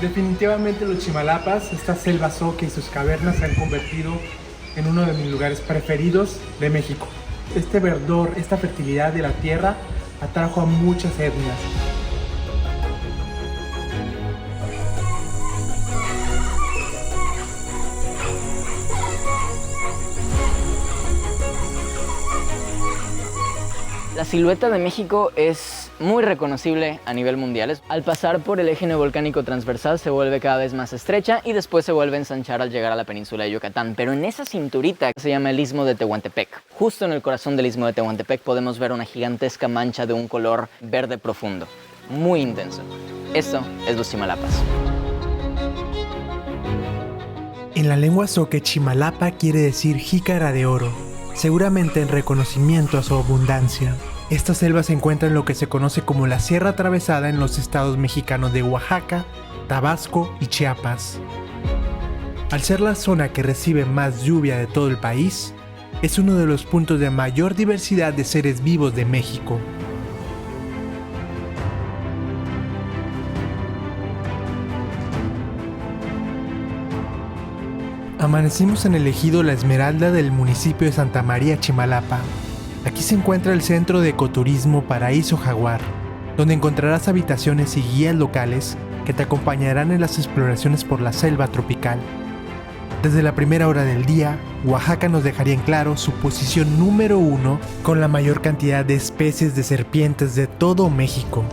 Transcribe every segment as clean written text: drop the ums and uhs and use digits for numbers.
Definitivamente los Chimalapas, esta selva zoque y sus cavernas se han convertido en uno de mis lugares preferidos de México. Este verdor, esta fertilidad de la tierra atrajo a muchas etnias. La silueta de México es muy reconocible a nivel mundial. Al pasar por el eje neovolcánico transversal se vuelve cada vez más estrecha y después se vuelve a ensanchar al llegar a la península de Yucatán. Pero en esa cinturita se llama el Istmo de Tehuantepec. Justo en el corazón del Istmo de Tehuantepec podemos ver una gigantesca mancha de un color verde profundo, muy intenso. Esto es los Chimalapas. En la lengua zoque, Chimalapa quiere decir jícara de oro, seguramente en reconocimiento a su abundancia. Esta selva se encuentra en lo que se conoce como la Sierra Atravesada en los estados mexicanos de Oaxaca, Tabasco y Chiapas. Al ser la zona que recibe más lluvia de todo el país, es uno de los puntos de mayor diversidad de seres vivos de México. Amanecimos en el ejido La Esmeralda del municipio de Santa María Chimalapa. Aquí se encuentra el centro de ecoturismo Paraíso Jaguar, donde encontrarás habitaciones y guías locales que te acompañarán en las exploraciones por la selva tropical. Desde la primera hora del día, Oaxaca nos dejaría en claro su posición número 1 con la mayor cantidad de especies de serpientes de todo México.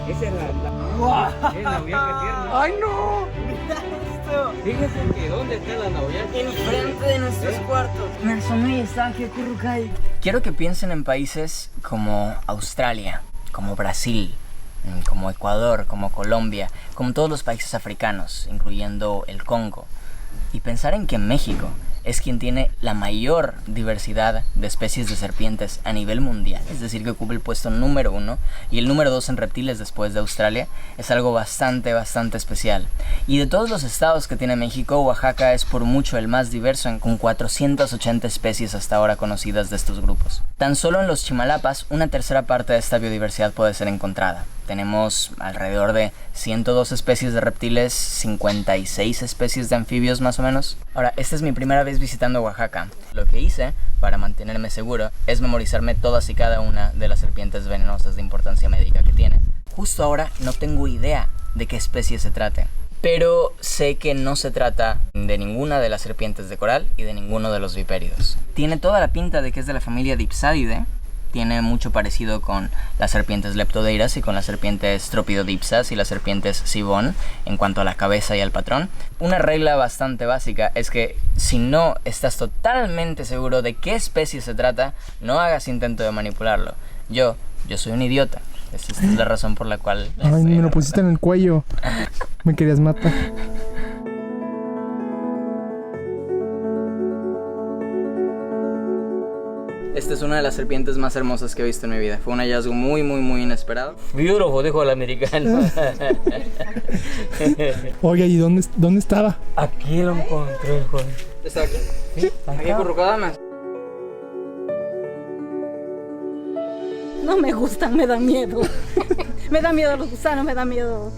Esa es la nauya que tierna. ¡Ay, no! Mira esto. Fíjese que ¿dónde está la nauya? Enfrente de nuestros cuartos. Me asomé y estaba aquí acurrucado. Quiero que piensen en países como Australia, como Brasil, como Ecuador, como Colombia, como todos los países africanos, incluyendo el Congo. Y pensar en que México es quien tiene la mayor diversidad de especies de serpientes a nivel mundial, es decir, que ocupa el puesto número 1 y el número 2 en reptiles después de Australia, es algo bastante especial. Y de todos los estados que tiene México, Oaxaca es por mucho el más diverso, con 480 especies hasta ahora conocidas de estos grupos. Tan solo en los Chimalapas, una tercera parte de esta biodiversidad puede ser encontrada. Tenemos alrededor de 102 especies de reptiles, 56 especies de anfibios más o menos. Ahora, esta es mi primera vez visitando Oaxaca. Lo que hice, para mantenerme seguro, es memorizarme todas y cada una de las serpientes venenosas de importancia médica que tiene. Justo ahora no tengo idea de qué especie se trate, pero sé que no se trata de ninguna de las serpientes de coral y de ninguno de los vipéridos. Tiene toda la pinta de que es de la familia Dipsadidae. Tiene mucho parecido con las serpientes leptodeiras y con las serpientes Tropidodipsas y las serpientes Sibón en cuanto a la cabeza y al patrón. Una regla bastante básica es que si no estás totalmente seguro de qué especie se trata, no hagas intento de manipularlo. Yo soy un idiota. Esta es la razón por la cual... Ay, me lo pusiste en el cuello. Me querías matar. Esta es una de las serpientes más hermosas que he visto en mi vida. Fue un hallazgo muy inesperado. Beautiful, dijo el americano. Oye, ¿y dónde estaba? Aquí lo encontré, joder. ¿Está aquí? Sí, aquí acurrucada más. No me gustan, me da miedo. Me da miedo los gusanos, me da miedo.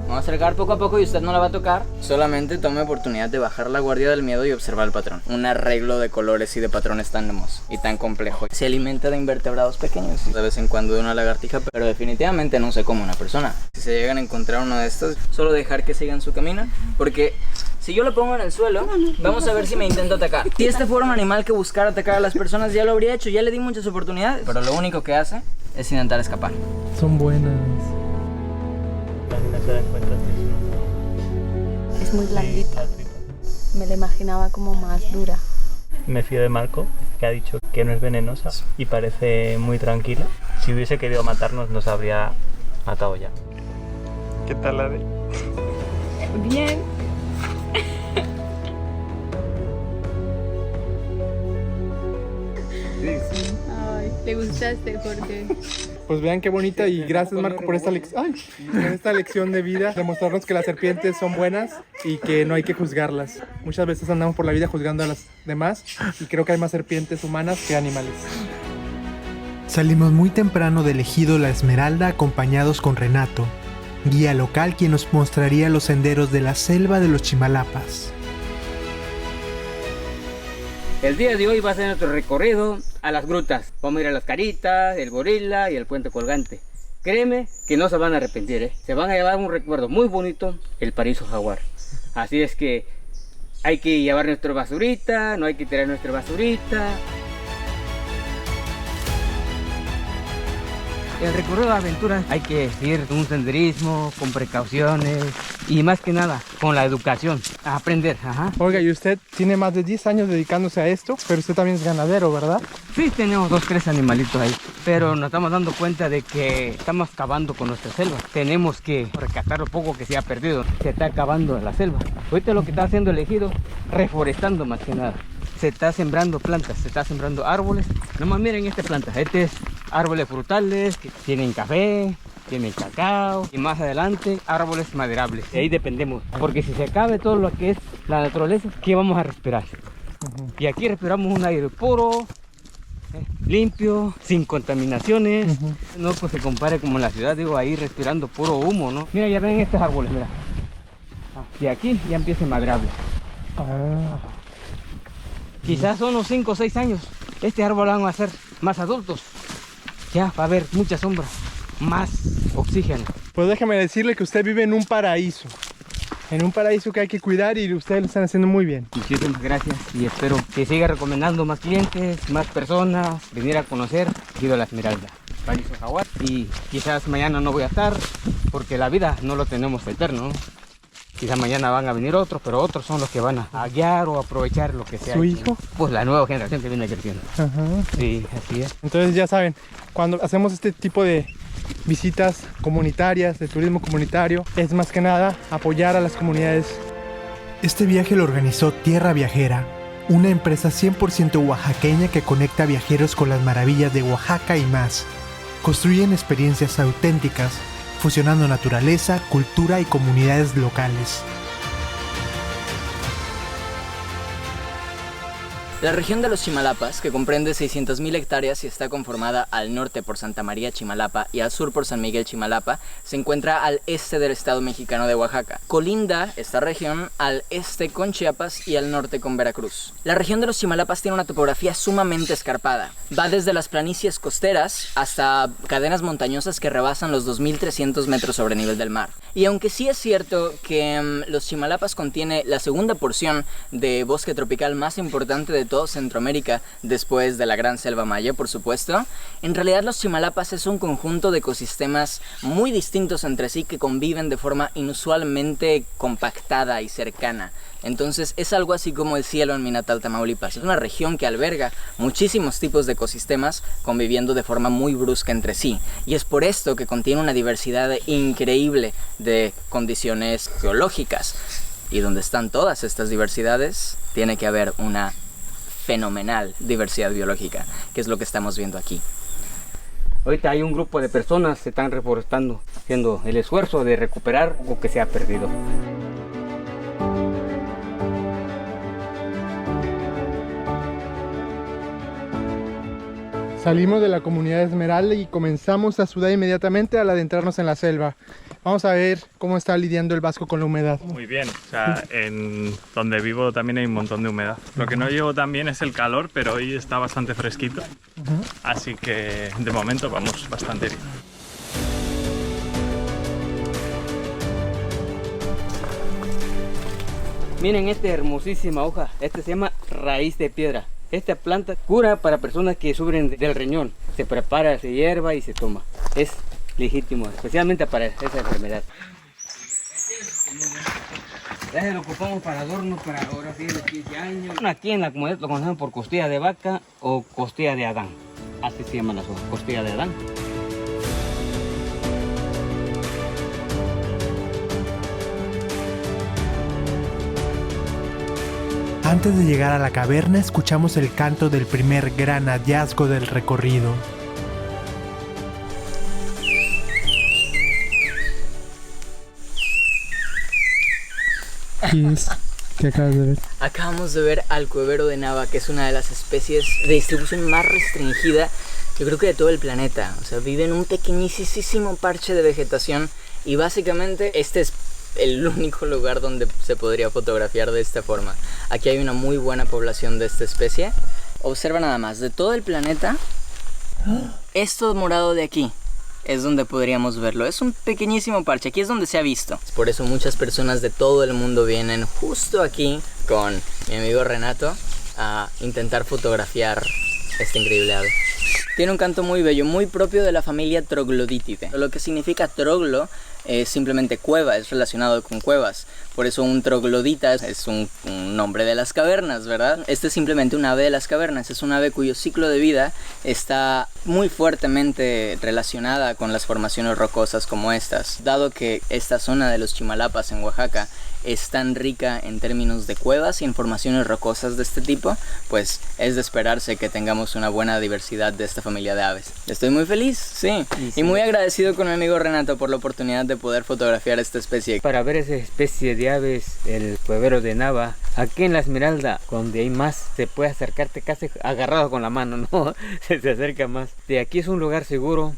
Vamos a acercar poco a poco y usted no la va a tocar. Solamente tome oportunidad de bajar la guardia del miedo y observar el patrón. Un arreglo de colores y de patrones tan hermoso y tan complejo. Se alimenta de invertebrados pequeños, de vez en cuando de una lagartija, pero definitivamente no se come una persona. Si se llegan a encontrar uno de estos, solo dejar que sigan su camino, porque si yo lo pongo en el suelo, vamos a ver si me intenta atacar. Si este fuera un animal que buscara atacar a las personas, ya lo habría hecho, ya le di muchas oportunidades, pero lo único que hace es intentar escapar. Son buenas. Es muy blandita. Me la imaginaba como más dura. Me fío de Marco, que ha dicho que no es venenosa y parece muy tranquila. Si hubiese querido matarnos, nos habría matado ya. ¿Qué tal, Ade? Bien. Ay, ¿te gustaste, Jorge? Pues vean qué bonita y gracias Marco por esta lección de vida, demostrarnos que las serpientes son buenas y que no hay que juzgarlas. Muchas veces andamos por la vida juzgando a las demás y creo que hay más serpientes humanas que animales. Salimos muy temprano del ejido La Esmeralda acompañados con Renato, guía local quien nos mostraría los senderos de la selva de los Chimalapas. El día de hoy va a ser nuestro recorrido a las grutas. Vamos a ir a las Caritas, el Gorila y el Puente Colgante. Créeme que no se van a arrepentir, ¿eh? Se van a llevar un recuerdo muy bonito, el Paraíso Jaguar. Así es que hay que llevar nuestra basurita, no hay que tirar nuestra basurita. El recorrido de aventura hay que seguir un senderismo, con precauciones y más que nada con la educación, a aprender. Oiga, y usted tiene más de 10 años dedicándose a esto, pero usted también es ganadero, ¿verdad? Sí, tenemos 2 o 3 animalitos ahí, pero nos estamos dando cuenta de que estamos acabando con nuestra selva. Tenemos que rescatar lo poco que se ha perdido. Se está acabando la selva. Ahorita lo que está haciendo el ejido, reforestando más que nada. Se está sembrando plantas, se está sembrando árboles. Nomás miren esta planta, este es árboles frutales que tienen café, tienen cacao y más adelante árboles maderables. De ahí dependemos, porque si se acabe todo lo que es la naturaleza, ¿qué vamos a respirar? Y aquí respiramos un aire puro, limpio, sin contaminaciones. No pues se compare como en la ciudad, digo, ahí respirando puro humo, ¿no? Mira, ya ven estos árboles, mira. Y aquí ya empieza maderable. Quizás son unos 5 o 6 años. Este árbol van a ser más adultos. Ya va a haber mucha sombra, más oxígeno. Pues déjame decirle que usted vive en un paraíso. En un paraíso que hay que cuidar y ustedes lo están haciendo muy bien. Muchísimas gracias y espero que siga recomendando más clientes, más personas, venir a conocer Ejido La Esmeralda, Paraíso Jaguar. Y quizás mañana no voy a estar porque la vida no lo tenemos eterno, ¿no? Quizás mañana van a venir otros, pero otros son los que van a guiar o aprovechar lo que sea. ¿Su hijo? Pues la nueva generación que viene creciendo. Sí, así es. Entonces ya saben, cuando hacemos este tipo de visitas comunitarias, de turismo comunitario, es más que nada apoyar a las comunidades. Este viaje lo organizó Tierra Viajera, una empresa 100% oaxaqueña que conecta viajeros con las maravillas de Oaxaca y más. Construyen experiencias auténticas, fusionando naturaleza, cultura y comunidades locales. La región de los Chimalapas, que comprende 600.000 hectáreas y está conformada al norte por Santa María Chimalapa y al sur por San Miguel Chimalapa, se encuentra al este del estado mexicano de Oaxaca. Colinda esta región al este con Chiapas y al norte con Veracruz. La región de los Chimalapas tiene una topografía sumamente escarpada. Va desde las planicies costeras hasta cadenas montañosas que rebasan los 2.300 metros sobre nivel del mar. Y aunque sí es cierto que los Chimalapas contiene la segunda porción de bosque tropical más importante de todo Centroamérica, después de la Gran Selva Maya, por supuesto, en realidad los Chimalapas es un conjunto de ecosistemas muy distintos entre sí que conviven de forma inusualmente compactada y cercana. Entonces es algo así como el cielo en mi natal Tamaulipas. Es una región que alberga muchísimos tipos de ecosistemas conviviendo de forma muy brusca entre sí. Y es por esto que contiene una diversidad increíble de condiciones geológicas. Y donde están todas estas diversidades, tiene que haber una fenomenal diversidad biológica, que es lo que estamos viendo aquí. Ahorita hay un grupo de personas que se están reforestando, haciendo el esfuerzo de recuperar lo que se ha perdido. Salimos de la comunidad de Esmeralda y comenzamos a sudar inmediatamente al adentrarnos en la selva. Vamos a ver cómo está lidiando el vasco con la humedad. Muy bien, o sea, en donde vivo también hay un montón de humedad. Lo que no llevo tan bien es el calor, pero hoy está bastante fresquito. Así que de momento vamos bastante bien. Miren esta hermosísima hoja, esta se llama raíz de piedra. Esta planta cura para personas que sufren del riñón. Se prepara, se hierva y se toma. Es legítimo, especialmente para esa enfermedad. Ya lo ocupamos para adorno para ahora sí los 15 años. Aquí en la comunidad lo conocemos por costilla de vaca o costilla de Adán. Así se llaman las hojas, costilla de Adán. Antes de llegar a la caverna, escuchamos el canto del primer gran hallazgo del recorrido. ¿Qué acabas de ver? Acabamos de ver al cuevero de Nava, que es una de las especies de distribución más restringida, yo creo que de todo el planeta. O sea, vive en un pequeñísimo parche de vegetación y básicamente este es el único lugar donde se podría fotografiar de esta forma. Aquí hay una muy buena población de esta especie. Observa nada más, de todo el planeta, esto morado de aquí es donde podríamos verlo. Es un pequeñísimo parche, aquí es donde se ha visto. Por eso muchas personas de todo el mundo vienen justo aquí con mi amigo Renato a intentar fotografiar este increíble ave. Tiene un canto muy bello, muy propio de la familia Trogloditidae. Lo que significa troglo es simplemente cueva, es relacionado con cuevas. Por eso un troglodita es un nombre de las cavernas, ¿verdad? Este es simplemente un ave de las cavernas. Es un ave cuyo ciclo de vida está muy fuertemente relacionada con las formaciones rocosas como estas. Dado que esta zona de los Chimalapas en Oaxaca es tan rica en términos de cuevas y en formaciones rocosas de este tipo, pues es de esperarse que tengamos una buena diversidad de esta familia de aves. Estoy muy feliz, sí, y muy agradecido con mi amigo Renato por la oportunidad de poder fotografiar esta especie. Para ver esa especie de aves, el cuevero de Nava, aquí en la Esmeralda, donde hay más, se puede acercarte casi agarrado con la mano, ¿no? Se acerca más. De aquí es un lugar seguro,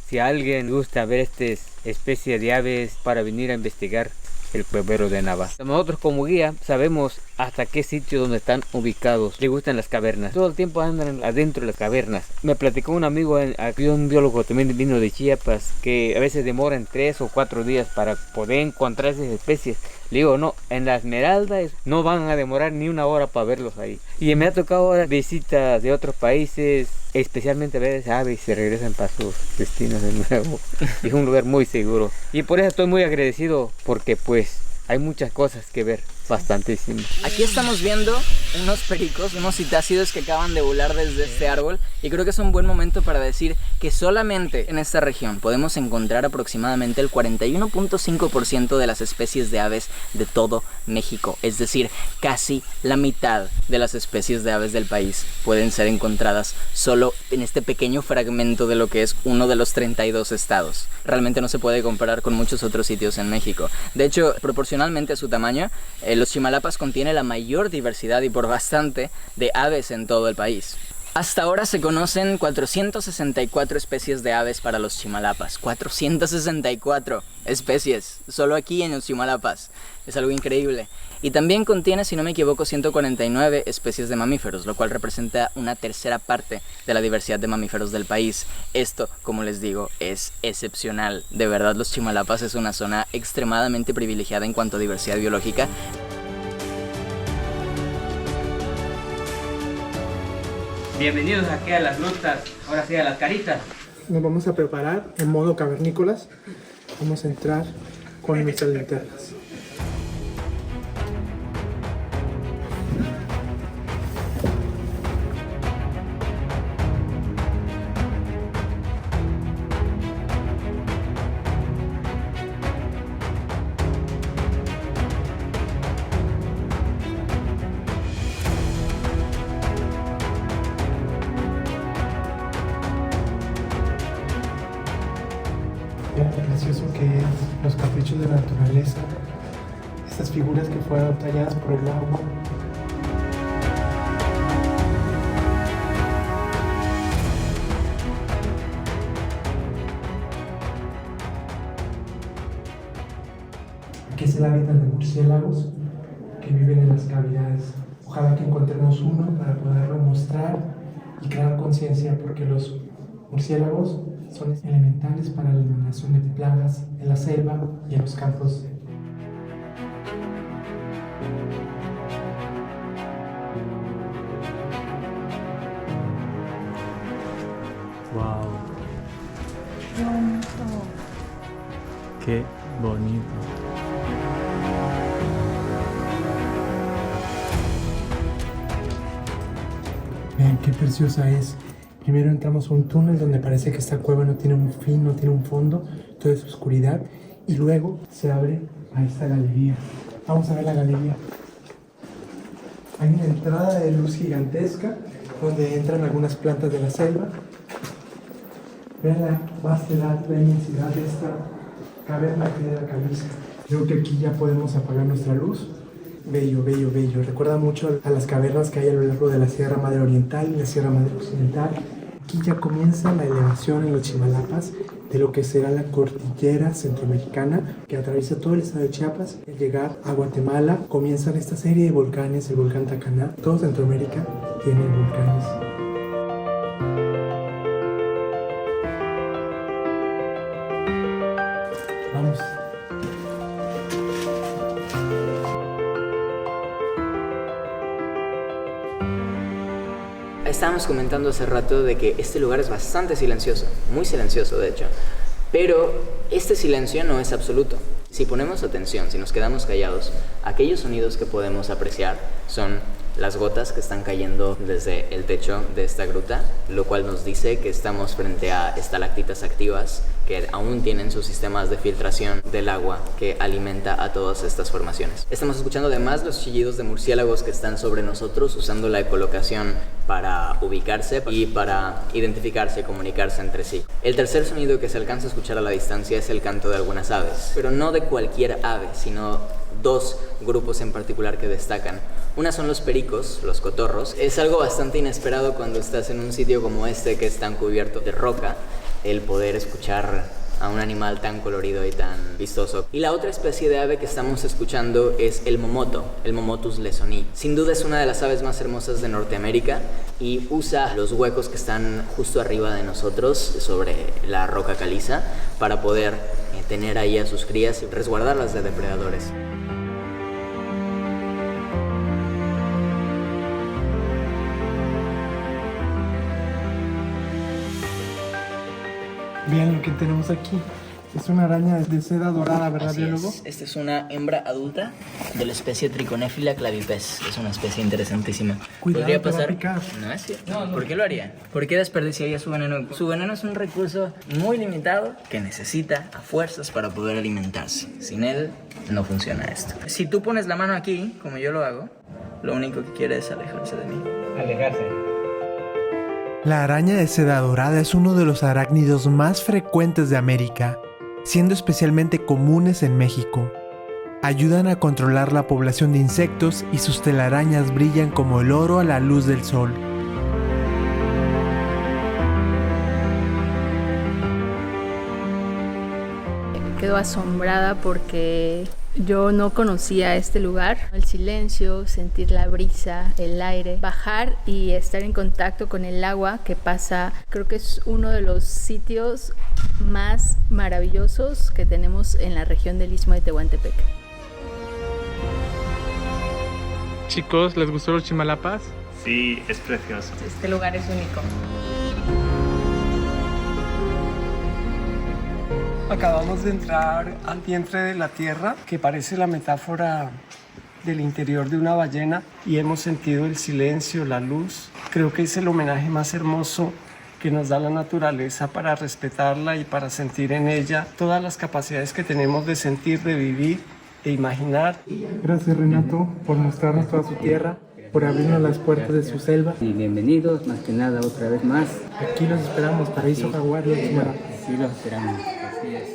si a alguien gusta ver esta especie de aves para venir a investigar el cuevero de Nava. Nosotros como guía sabemos hasta qué sitio donde están ubicados. Le gustan las cavernas. Todo el tiempo andan adentro de las cavernas. Me platicó un amigo, aquí un biólogo también vino de Chiapas, que a veces demoran 3 o 4 días para poder encontrar esas especies. Le digo, no, en la Esmeralda no van a demorar ni una hora para verlos ahí. Y me ha tocado ahora visitas de otros países, especialmente ver esas aves y se regresan para sus destinos de nuevo. Es un lugar muy seguro. Y por eso estoy muy agradecido, porque pues hay muchas cosas que ver, bastantísimo. Aquí estamos viendo unos pericos, unos citácidos que acaban de volar desde este árbol, y creo que es un buen momento para decir que solamente en esta región podemos encontrar aproximadamente el 41.5% de las especies de aves de todo México. Es decir, casi la mitad de las especies de aves del país pueden ser encontradas solo en este pequeño fragmento de lo que es uno de los 32 estados. Realmente no se puede comparar con muchos otros sitios en México. De hecho, proporcionalmente a su tamaño, los Chimalapas contiene la mayor diversidad y por bastante de aves en todo el país. Hasta ahora se conocen 464 especies de aves para los Chimalapas. 464 especies, solo aquí en los Chimalapas. Es algo increíble. Y también contiene, si no me equivoco, 149 especies de mamíferos, lo cual representa una tercera parte de la diversidad de mamíferos del país. Esto, como les digo, es excepcional. De verdad, los Chimalapas es una zona extremadamente privilegiada en cuanto a diversidad biológica. Bienvenidos aquí a las grutas, ahora sí a las caritas. Nos vamos a preparar en modo cavernícolas. Vamos a entrar con nuestras linternas. Vean lo precioso que es, los caprichos de la naturaleza, estas figuras que fueron talladas por el agua. Aquí es el hábitat de murciélagos que viven en las cavidades. Ojalá que encontremos uno para poderlo mostrar y crear conciencia, porque los murciélagos son elementales para la eliminación de plagas en la selva y en los campos. Wow. Qué bonito. Vean qué preciosa es. Primero entramos a un túnel donde parece que esta cueva no tiene un fin, no tiene un fondo, todo es oscuridad, y luego se abre a esta galería. Vamos a ver la galería. Hay una entrada de luz gigantesca donde entran algunas plantas de la selva. Vean la vastedad, la inmensidad de esta caverna que de la caliza. Creo que aquí ya podemos apagar nuestra luz Bello, bello, bello. Recuerda mucho a las cavernas que hay a lo largo de la Sierra Madre Oriental y la Sierra Madre Occidental. Aquí ya comienza la elevación en los Chimalapas de lo que será la cordillera centroamericana que atraviesa todo el estado de Chiapas. Al llegar a Guatemala comienzan esta serie de volcanes, el volcán Tacaná. Todo Centroamérica tiene volcanes. Vamos. Estábamos comentando hace rato de que este lugar es bastante silencioso, muy silencioso de hecho, pero este silencio no es absoluto. Si ponemos atención, si nos quedamos callados, aquellos sonidos que podemos apreciar son las gotas que están cayendo desde el techo de esta gruta, lo cual nos dice que estamos frente a estalactitas activas que aún tienen sus sistemas de filtración del agua que alimenta a todas estas formaciones. Estamos escuchando además los chillidos de murciélagos que están sobre nosotros usando la ecolocación para ubicarse y para identificarse y comunicarse entre sí. El tercer sonido que se alcanza a escuchar a la distancia es el canto de algunas aves, pero no de cualquier ave, sino dos grupos en particular que destacan. Una son los pericos, los cotorros. Es algo bastante inesperado cuando estás en un sitio como este que es tan cubierto de roca, el poder escuchar a un animal tan colorido y tan vistoso. Y la otra especie de ave que estamos escuchando es el momoto, el Momotus lesoni. Sin duda es una de las aves más hermosas de Norteamérica y usa los huecos que están justo arriba de nosotros, sobre la roca caliza, para poder tener ahí a sus crías y resguardarlas de depredadores. Vean lo que tenemos aquí. Es una araña de seda dorada, ¿verdad, biólogo? Esta es una hembra adulta de la especie Trichonephila clavipes. Es una especie interesantísima. Cuidado, Podría te va a pasar. picar. No es cierto. No. ¿Por qué lo haría? ¿Por qué desperdiciaría su veneno? Su veneno es un recurso muy limitado que necesita a fuerzas para poder alimentarse. Sin él no funciona esto. Si tú pones la mano aquí, como yo lo hago, lo único que quiere es alejarse de mí. Alejarse. La araña de seda dorada es uno de los arácnidos más frecuentes de América, siendo especialmente comunes en México. Ayudan a controlar la población de insectos y sus telarañas brillan como el oro a la luz del sol. Quedo asombrada porque yo no conocía este lugar. El silencio, sentir la brisa, el aire, bajar y estar en contacto con el agua que pasa. Creo que es uno de los sitios más maravillosos que tenemos en la región del Istmo de Tehuantepec. Chicos, ¿les gustó los Chimalapas? Sí, es precioso. Este lugar es único. Acabamos de entrar al vientre de la tierra, que parece la metáfora del interior de una ballena, y hemos sentido el silencio, la luz. Creo que es el homenaje más hermoso que nos da la naturaleza para respetarla y para sentir en ella todas las capacidades que tenemos de sentir, de vivir e imaginar. Gracias, Renato, por mostrarnos toda su tierra, por abrirnos las puertas de su selva. Y bienvenidos, más que nada, otra vez más. Aquí los esperamos, Paraíso Jaguar y Chimalapas. Sí, los esperamos. Así es.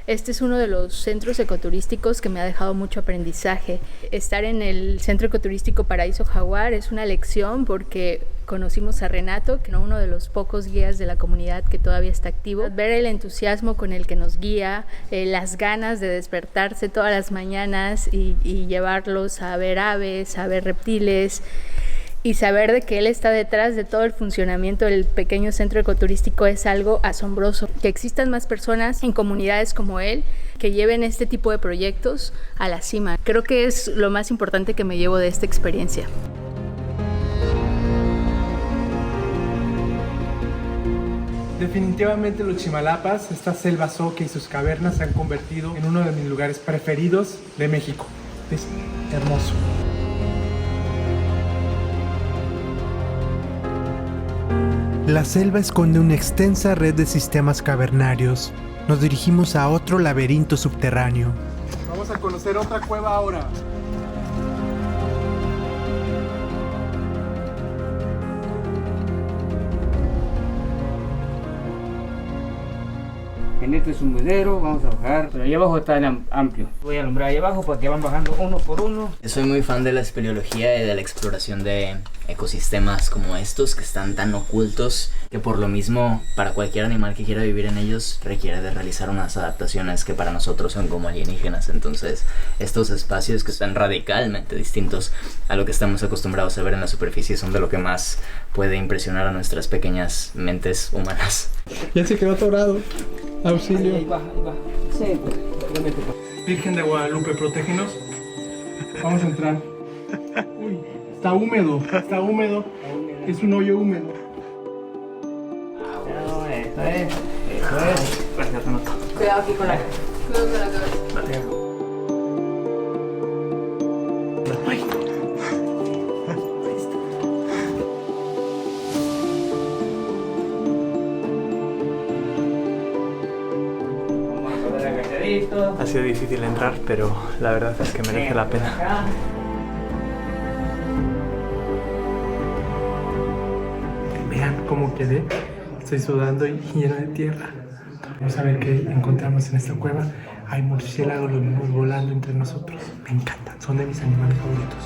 Este es uno de los centros ecoturísticos que me ha dejado mucho aprendizaje. Estar en el Centro Ecoturístico Paraíso Jaguar es una lección porque conocimos a Renato, que es uno de los pocos guías de la comunidad que todavía está activo. Ver el entusiasmo con el que nos guía, las ganas de despertarse todas las mañanas y llevarlos a ver aves, a ver reptiles, y saber de que él está detrás de todo el funcionamiento del pequeño centro ecoturístico es algo asombroso. Que existan más personas en comunidades como él que lleven este tipo de proyectos a la cima. Creo que es lo más importante que me llevo de esta experiencia. Definitivamente los Chimalapas, esta selva zoque y sus cavernas se han convertido en uno de mis lugares preferidos de México. Es hermoso. La selva esconde una extensa red de sistemas cavernarios. Nos dirigimos a otro laberinto subterráneo. Vamos a conocer otra cueva ahora. En este sumidero vamos a bajar, pero ahí abajo está el amplio. Voy a alumbrar ahí abajo para que van bajando uno por uno. Soy muy fan de la espeleología y de la exploración de ecosistemas como estos que están tan ocultos que por lo mismo para cualquier animal que quiera vivir en ellos requiere de realizar unas adaptaciones que para nosotros son como alienígenas. Entonces estos espacios que están radicalmente distintos a lo que estamos acostumbrados a ver en la superficie son de lo que más puede impresionar a nuestras pequeñas mentes humanas. Ya se quedó atorado. Auxilio. Ahí baja. Sí, Virgen de Guadalupe, protégenos. Vamos a entrar. Uy, está húmedo. Es un hoyo húmedo. Eso es. Cuidado aquí con la cabeza. Ha sido difícil entrar, pero la verdad es que merece la pena. Vean cómo quedé. Estoy sudando y lleno de tierra. Vamos a ver qué encontramos en esta cueva. Hay murciélagos, los vimos volando entre nosotros. Me encantan, son de mis animales favoritos.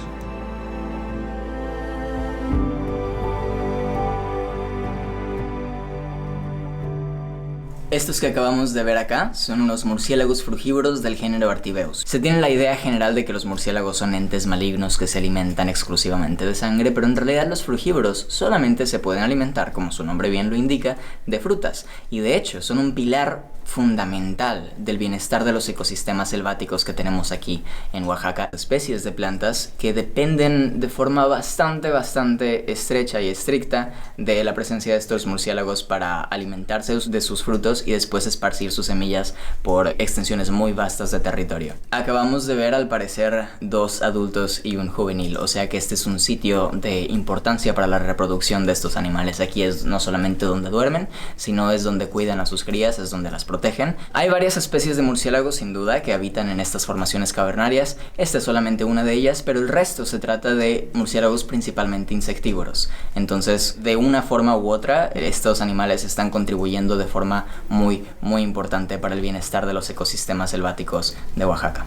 Estos que acabamos de ver acá son unos murciélagos frugívoros del género Artibeus. Se tiene la idea general de que los murciélagos son entes malignos que se alimentan exclusivamente de sangre, pero en realidad los frugívoros solamente se pueden alimentar, como su nombre bien lo indica, de frutas. Y de hecho son un pilar fundamental del bienestar de los ecosistemas selváticos que tenemos aquí en Oaxaca. Especies de plantas que dependen de forma bastante estrecha y estricta de la presencia de estos murciélagos para alimentarse de sus frutos y después esparcir sus semillas por extensiones muy vastas de territorio. Acabamos de ver al parecer 2 adultos y un juvenil, o sea que este es un sitio de importancia para la reproducción de estos animales. Aquí es no solamente donde duermen, sino es donde cuidan a sus crías, es donde las protegen. Hay varias especies de murciélagos sin duda que habitan en estas formaciones cavernarias. Esta es solamente una de ellas, pero el resto se trata de murciélagos principalmente insectívoros. Entonces, de una forma u otra, estos animales están contribuyendo de forma muy importante para el bienestar de los ecosistemas selváticos de Oaxaca.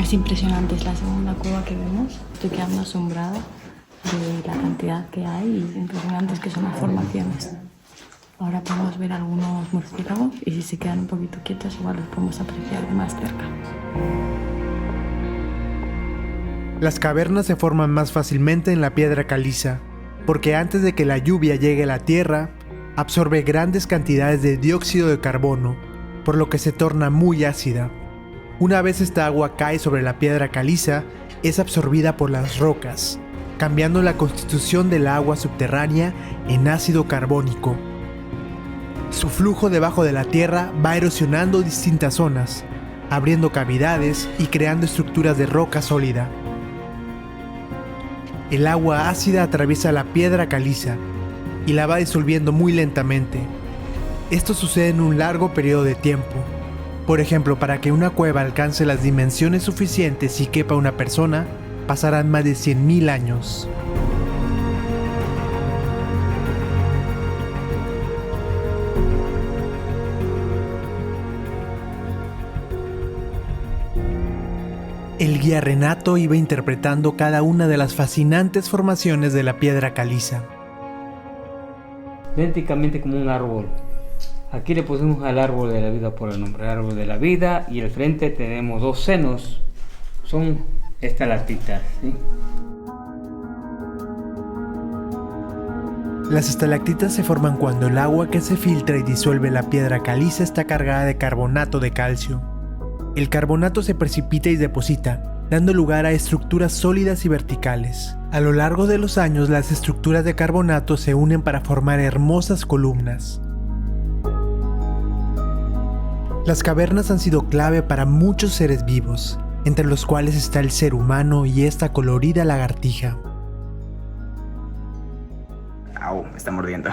Es impresionante, es la segunda cueva que vemos. Estoy quedando asombrada de la cantidad que hay y impresionantes que son las formaciones. Ahora podemos ver algunos murciélagos y si se quedan un poquito quietos igual los podemos apreciar de más cerca. Las cavernas se forman más fácilmente en la piedra caliza, porque antes de que la lluvia llegue a la tierra, absorbe grandes cantidades de dióxido de carbono, por lo que se torna muy ácida. Una vez esta agua cae sobre la piedra caliza, es absorbida por las rocas, cambiando la constitución del agua subterránea en ácido carbónico. Su flujo debajo de la tierra va erosionando distintas zonas, abriendo cavidades y creando estructuras de roca sólida. El agua ácida atraviesa la piedra caliza y la va disolviendo muy lentamente. Esto sucede en un largo periodo de tiempo. Por ejemplo, para que una cueva alcance las dimensiones suficientes y quepa una persona, pasarán más de 100.000 años. El guía Renato iba interpretando cada una de las fascinantes formaciones de la piedra caliza. Idénticamente como un árbol. Aquí le pusimos al árbol de la vida por el nombre, árbol de la vida, y al frente tenemos 2 senos, son estalactitas, ¿sí? Las estalactitas se forman cuando el agua que se filtra y disuelve la piedra caliza está cargada de carbonato de calcio. El carbonato se precipita y deposita, dando lugar a estructuras sólidas y verticales. A lo largo de los años, las estructuras de carbonato se unen para formar hermosas columnas. Las cavernas han sido clave para muchos seres vivos, entre los cuales está el ser humano y esta colorida lagartija. Au, me está mordiendo.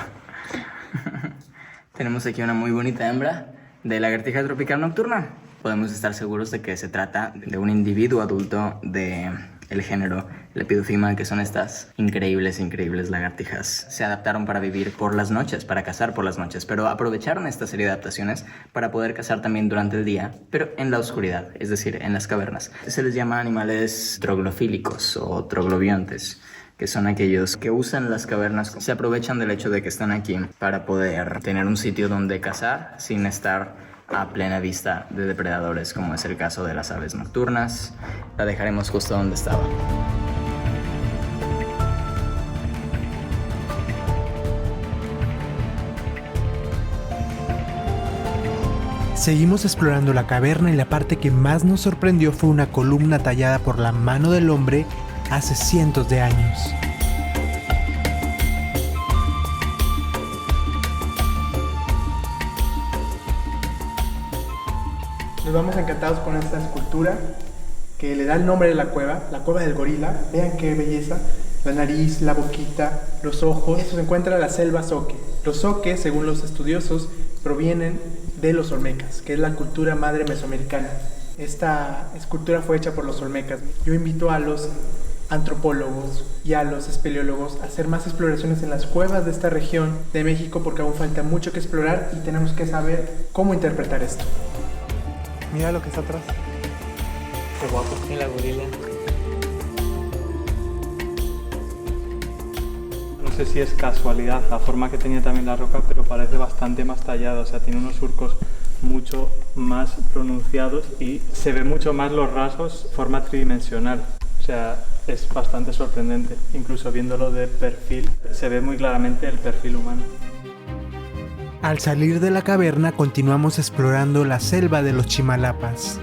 Tenemos aquí una muy bonita hembra de lagartija tropical nocturna. Podemos estar seguros de que se trata de un individuo adulto de el género Lepidophyma, que son estas increíbles lagartijas. Se adaptaron para vivir por las noches, para cazar por las noches, pero aprovecharon esta serie de adaptaciones para poder cazar también durante el día, pero en la oscuridad, es decir, en las cavernas. Se les llama animales troglofílicos o troglobiontes, que son aquellos que usan las cavernas, se aprovechan del hecho de que están aquí para poder tener un sitio donde cazar sin estar a plena vista de depredadores, como es el caso de las aves nocturnas. La dejaremos justo donde estaba. Seguimos explorando la caverna y la parte que más nos sorprendió fue una columna tallada por la mano del hombre hace cientos de años. Nos vamos encantados con esta escultura que le da el nombre de la cueva del gorila. Vean qué belleza, la nariz, la boquita, los ojos. Eso se encuentra en la selva Zoque. Los Zoque, según los estudiosos, provienen de los olmecas, que es la cultura madre mesoamericana. Esta escultura fue hecha por los olmecas. Yo invito a los antropólogos y a los espeleólogos a hacer más exploraciones en las cuevas de esta región de México, porque aún falta mucho que explorar y tenemos que saber cómo interpretar esto. Mira lo que está atrás. Qué guapo. En la gorila. No sé si es casualidad la forma que tenía también la roca, pero parece bastante más tallada, o sea, tiene unos surcos mucho más pronunciados y se ve mucho más los rasgos, forma tridimensional. O sea, es bastante sorprendente. Incluso viéndolo de perfil, se ve muy claramente el perfil humano. Al salir de la caverna continuamos explorando la selva de los Chimalapas.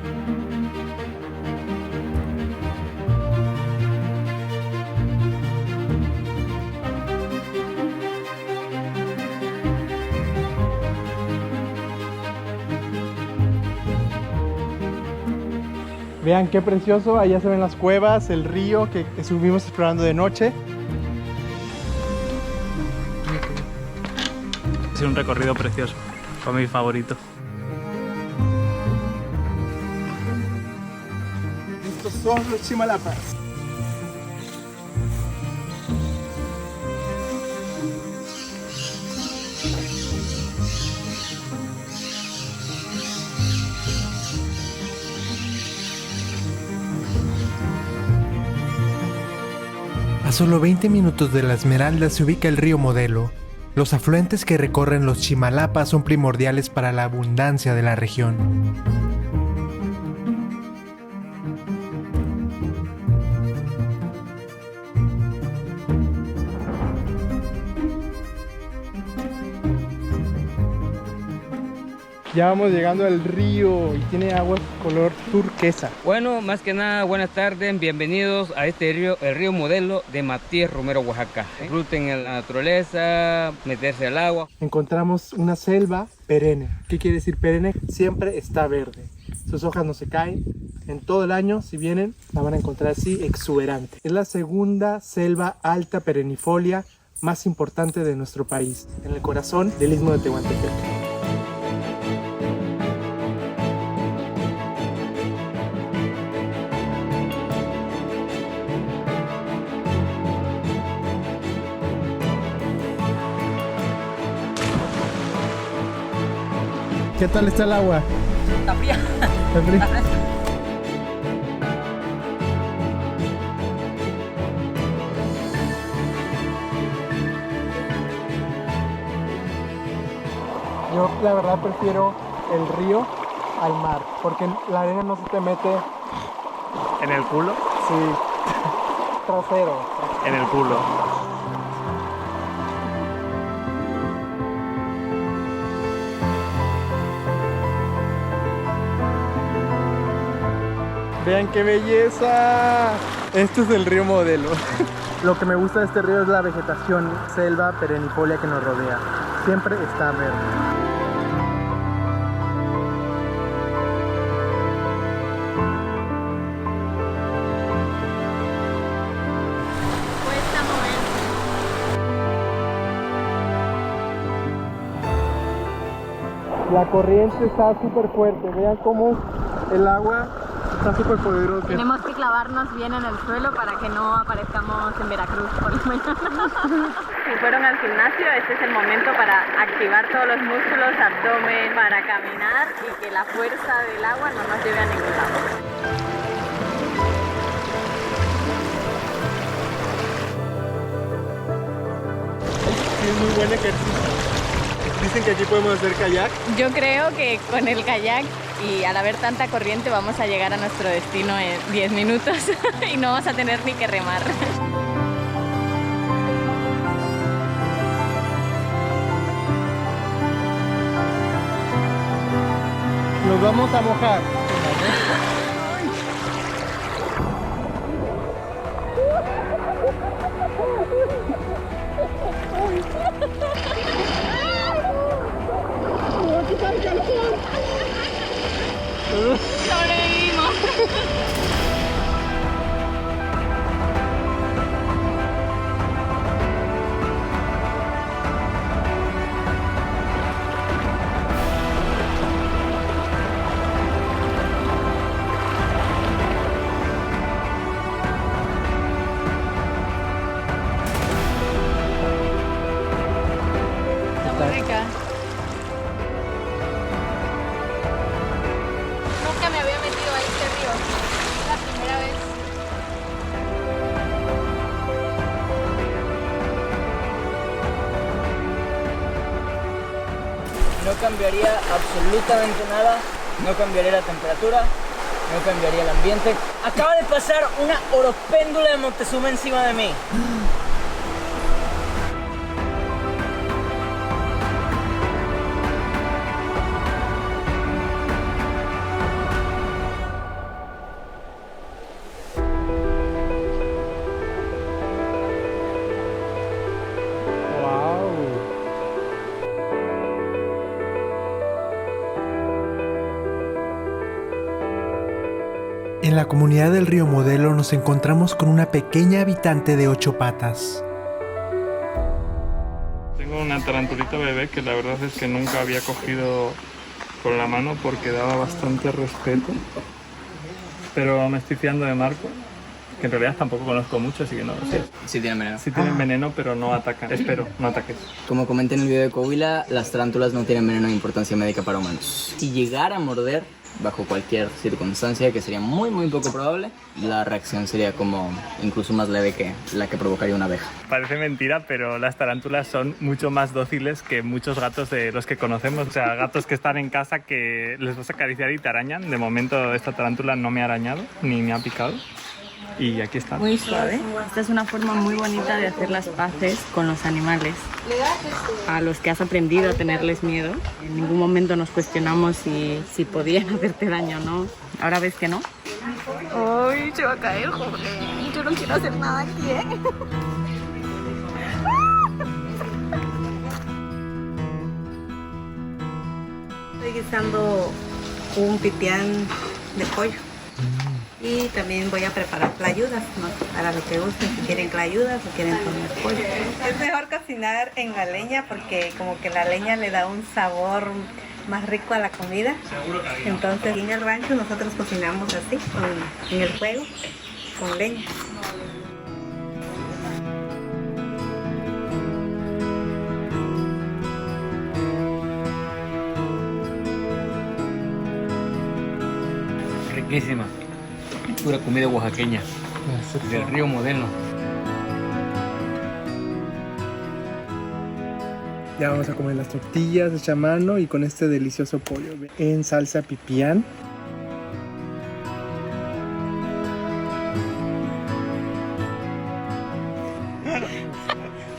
Vean qué precioso, allá se ven las cuevas, el río que estuvimos explorando de noche. Ha sido un recorrido precioso, fue mi favorito. Estos son los Chimalapas. A solo 20 minutos de La Esmeralda se ubica el río Modelo. Los afluentes que recorren los Chimalapas son primordiales para la abundancia de la región. Ya vamos llegando al río y tiene agua color turquesa. Bueno, más que nada, buenas tardes, bienvenidos a este río, el río Modelo de Matías Romero, Oaxaca. Disfruten en la naturaleza, meterse al agua. Encontramos una selva perenne. ¿Qué quiere decir perenne? Siempre está verde. Sus hojas no se caen. En todo el año, si vienen, la van a encontrar así, exuberante. Es la segunda selva alta perennifolia más importante de nuestro país, en el corazón del Istmo de Tehuantepec. ¿Qué tal está el agua? Está fría. ¿Está fría? Yo la verdad prefiero el río al mar, porque la arena no se te mete. ¿En el culo? Sí, trasero. En el culo. Vean qué belleza. Este es el río Modelo. Lo que me gusta de este río es la vegetación, selva perennifolia que nos rodea. Siempre está verde. La corriente está súper fuerte. Vean cómo el agua Está súper poderoso. Tenemos que clavarnos bien en el suelo para que no aparezcamos en Veracruz por la mañana. Si fueron al gimnasio, este es el momento para activar todos los músculos, abdomen, para caminar y que la fuerza del agua no nos lleve a ningún lado. Es muy buen ejercicio. Dicen que aquí podemos hacer kayak. Yo creo que con el kayak y al haber tanta corriente vamos a llegar a nuestro destino en 10 minutos y no vamos a tener ni que remar. Nos vamos a mojar. ¡Sobrevivimos! Está muy rica. Nunca me había metido a este río. Es la primera vez. No cambiaría absolutamente nada, no cambiaría la temperatura, no cambiaría el ambiente. Acaba de pasar una oropéndula de Moctezuma encima de mí. En la comunidad del río Modelo nos encontramos con una pequeña habitante de 8 patas. Tengo una tarantulita bebé que la verdad es que nunca había cogido con la mano porque daba bastante respeto. Pero me estoy fiando de Marco, que en realidad tampoco conozco mucho, así que no lo sé. Sí tienen veneno. Sí tienen veneno, pero no atacan. Espero, no ataques. Como comenté en el video de Coahuila, las tarántulas no tienen veneno de importancia médica para humanos. Si llegara a morder, bajo cualquier circunstancia, que sería muy poco probable, la reacción sería como incluso más leve que la que provocaría una abeja. Parece mentira, pero las tarántulas son mucho más dóciles que muchos gatos de los que conocemos. O sea, gatos que están en casa que les vas a acariciar y te arañan. De momento esta tarántula no me ha arañado ni me ha picado. Y aquí está. Muy suave. Esta es una forma muy bonita de hacer las paces con los animales, a los que has aprendido a tenerles miedo. En ningún momento nos cuestionamos si podían hacerte daño o no. Ahora ves que no. ¡Ay, se va a caer, joder! Yo no quiero hacer nada aquí, ¿eh? Estoy guisando un pipián de pollo. Y también voy a preparar clayudas, ¿no? Para lo que gusten, si quieren clayudas o quieren poner pollo. Es mejor cocinar en la leña porque como que la leña le da un sabor más rico a la comida. Entonces aquí en el rancho nosotros cocinamos así, en el fuego, con leña. Riquísima. Pura comida oaxaqueña, del río Modelo. Ya vamos a comer las tortillas hechas a mano y con este delicioso pollo en salsa pipián.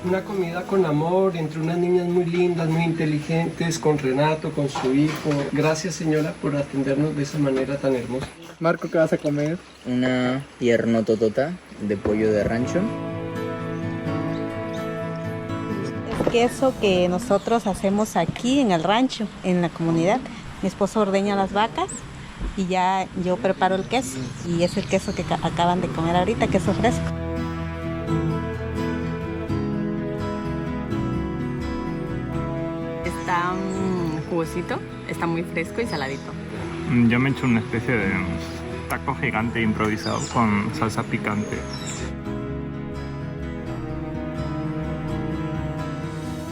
Una comida con amor, entre unas niñas muy lindas, muy inteligentes, con Renato, con su hijo. Gracias, señora, por atendernos de esa manera tan hermosa. Marco, ¿qué vas a comer? Una piernototota de pollo de rancho. Es queso que nosotros hacemos aquí en el rancho, en la comunidad. Mi esposo ordeña las vacas y ya yo preparo el queso. Y es el queso que acaban de comer ahorita, queso fresco. Está jugosito, está muy fresco y saladito. Yo me he hecho una especie taco gigante improvisado con salsa picante.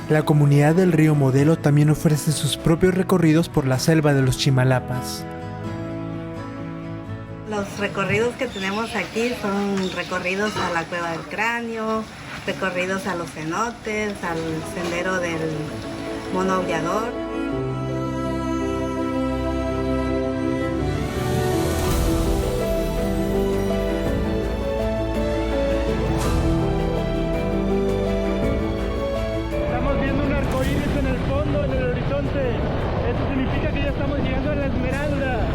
La comunidad del Río Modelo también ofrece sus propios recorridos por la selva de los Chimalapas. Los recorridos que tenemos aquí son recorridos a la Cueva del Cráneo, recorridos a los cenotes, al sendero del mono aullador. Estamos viendo un arco iris en el fondo, en el horizonte. Esto significa que ya estamos llegando a la Esmeralda.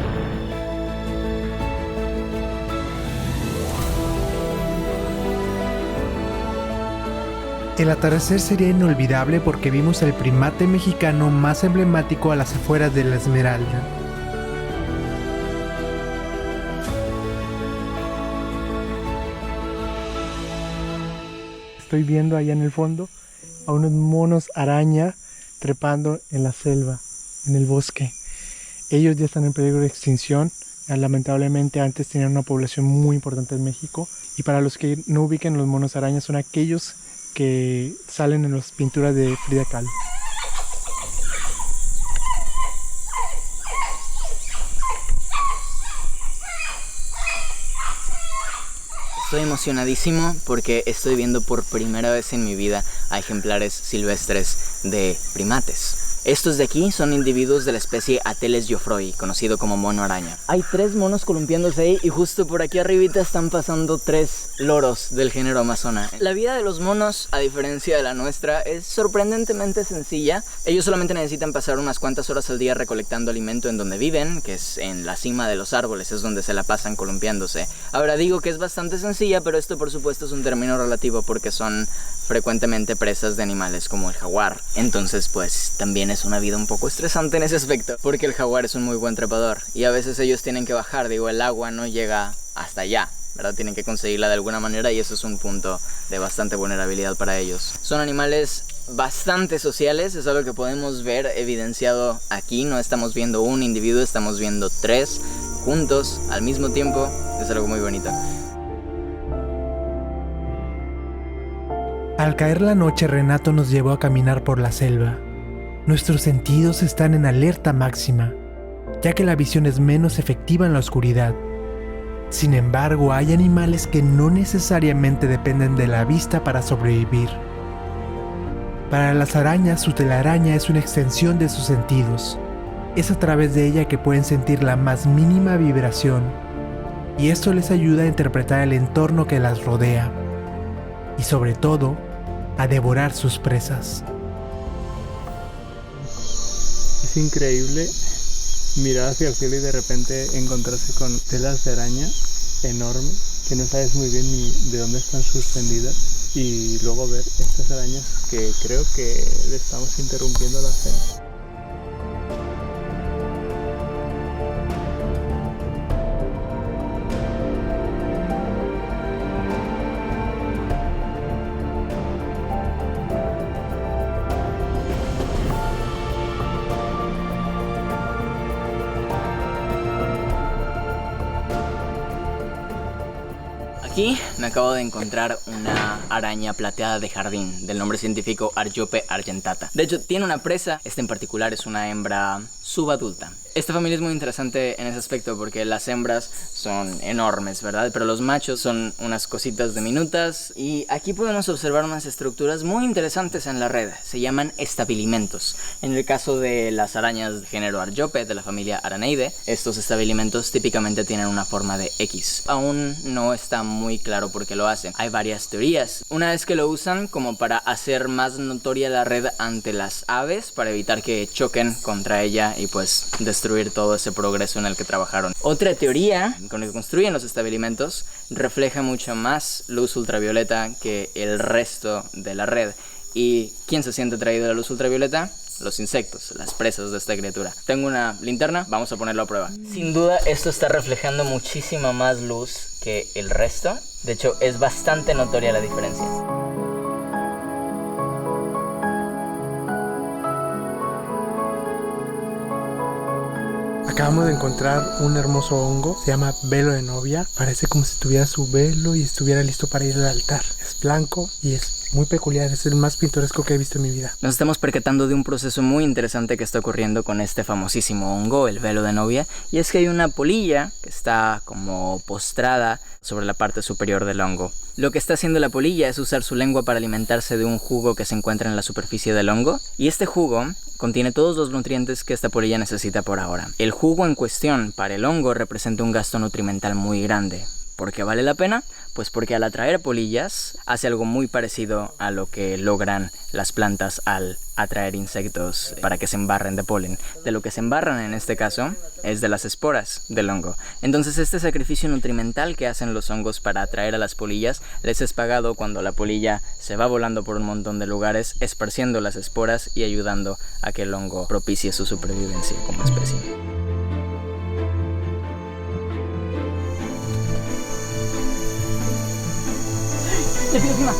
El atardecer sería inolvidable porque vimos el primate mexicano más emblemático a las afueras de la Esmeralda. Estoy viendo allá en el fondo a unos monos araña trepando en la selva, en el bosque. Ellos ya están en peligro de extinción. Lamentablemente antes tenían una población muy importante en México. Y para los que no ubiquen, los monos arañas son aquellos que salen en las pinturas de Frida Kahlo. Estoy emocionadísimo porque estoy viendo por primera vez en mi vida a ejemplares silvestres de primates. Estos de aquí son individuos de la especie Ateles geoffroyi, conocido como mono araña. Hay 3 monos columpiándose ahí y justo por aquí arribita están pasando 3 loros del género amazona. La vida de los monos, a diferencia de la nuestra, es sorprendentemente sencilla. Ellos solamente necesitan pasar unas cuantas horas al día recolectando alimento en donde viven, que es en la cima de los árboles, es donde se la pasan columpiándose. Ahora digo que es bastante sencilla, pero esto por supuesto es un término relativo porque son frecuentemente presas de animales como el jaguar. Entonces pues también es una vida un poco estresante en ese aspecto, porque el jaguar es un muy buen trepador y a veces ellos tienen que bajar, digo, el agua no llega hasta allá, ¿verdad? Tienen que conseguirla de alguna manera y eso es un punto de bastante vulnerabilidad para ellos. Son animales bastante sociales, es algo que podemos ver evidenciado aquí. No estamos viendo un individuo, estamos viendo 3 juntos al mismo tiempo. Es algo muy bonito. Al caer la noche, Renato nos llevó a caminar por la selva. Nuestros sentidos están en alerta máxima, ya que la visión es menos efectiva en la oscuridad. Sin embargo, hay animales que no necesariamente dependen de la vista para sobrevivir. Para las arañas, su telaraña es una extensión de sus sentidos. Es a través de ella que pueden sentir la más mínima vibración, y esto les ayuda a interpretar el entorno que las rodea, y sobre todo, a devorar sus presas. Es increíble mirar hacia el cielo y de repente encontrarse con telas de araña enormes que no sabes muy bien ni de dónde están suspendidas, y luego ver estas arañas que creo que le estamos interrumpiendo la cena. Aquí me acabo de encontrar una araña plateada de jardín, del nombre científico Argiope argentata. De hecho, tiene una presa, esta en particular es una hembra subadulta. Esta familia es muy interesante en ese aspecto porque las hembras son enormes, ¿verdad? Pero los machos son unas cositas diminutas y aquí podemos observar unas estructuras muy interesantes en la red. Se llaman estabilimentos. En el caso de las arañas de género Argiope, de la familia Araneide, estos estabilimentos típicamente tienen una forma de X. Aún no está muy claro por qué lo hacen. Hay varias teorías. Una es que lo usan como para hacer más notoria la red ante las aves, para evitar que choquen contra ella y pues destruir todo ese progreso en el que trabajaron. Otra teoría con la que construyen los estabilimentos refleja mucho más luz ultravioleta que el resto de la red. ¿Y quién se siente atraído a la luz ultravioleta? Los insectos, las presas de esta criatura. Tengo una linterna, vamos a ponerlo a prueba. Sin duda esto está reflejando muchísima más luz que el resto. De hecho, es bastante notoria la diferencia. Acabamos de encontrar un hermoso hongo, se llama velo de novia. Parece como si tuviera su velo y estuviera listo para ir al altar. Es blanco y es muy peculiar, es el más pintoresco que he visto en mi vida. Nos estamos percatando de un proceso muy interesante que está ocurriendo con este famosísimo hongo, el velo de novia, y es que hay una polilla que está como postrada sobre la parte superior del hongo. Lo que está haciendo la polilla es usar su lengua para alimentarse de un jugo que se encuentra en la superficie del hongo, y este jugo contiene todos los nutrientes que esta polilla necesita por ahora. El jugo en cuestión para el hongo representa un gasto nutrimental muy grande. ¿Por qué vale la pena? Pues porque al atraer polillas hace algo muy parecido a lo que logran las plantas al atraer insectos para que se embarren de polen. De lo que se embarran en este caso es de las esporas del hongo. Entonces este sacrificio nutrimental que hacen los hongos para atraer a las polillas les es pagado cuando la polilla se va volando por un montón de lugares esparciendo las esporas y ayudando a que el hongo propicie su supervivencia como especie. Le pido cima.